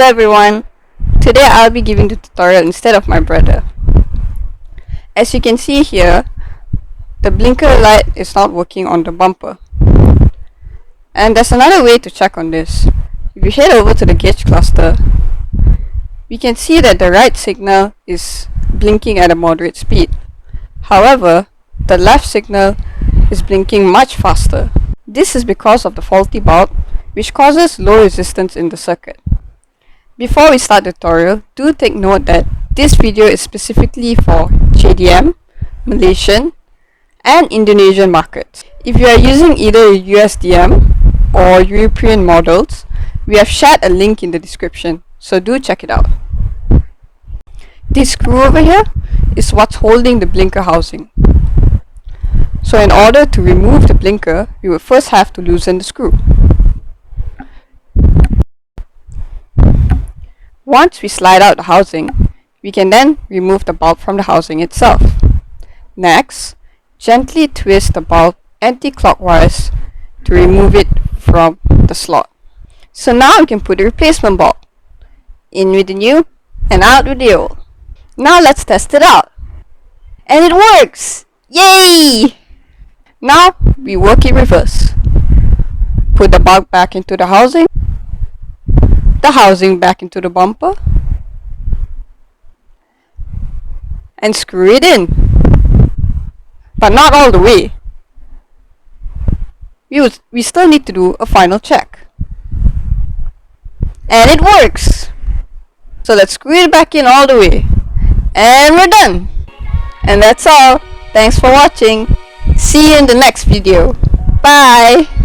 Hello everyone, today I'll be giving the tutorial instead of my brother. As you can see here, the blinker light is not working on the bumper. And there's another way to check on this. If you head over to the gauge cluster, we can see that the right signal is blinking at a moderate speed. However, the left signal is blinking much faster. This is because of the faulty bulb, which causes low resistance in the circuit. Before we start the tutorial, do take note that this video is specifically for JDM, Malaysian, and Indonesian markets. If you are using either USDM or European models, we have shared a link in the description, so do check it out. This screw over here is what's holding the blinker housing. So in order to remove the blinker, we will first have to loosen the screw. Once we slide out the housing, we can then remove the bulb from the housing itself. Next, gently twist the bulb anti-clockwise to remove it from the slot. So now we can put the replacement bulb. In with the new and out with the old. Now let's test it out. And it works! Yay! Now we work in reverse. Put the bulb back into the housing back into the bumper, and screw it in. But not all the way. We still need to do a final check. And it works! So let's screw it back in all the way. And we're done! And that's all. Thanks for watching. See you in the next video. Bye!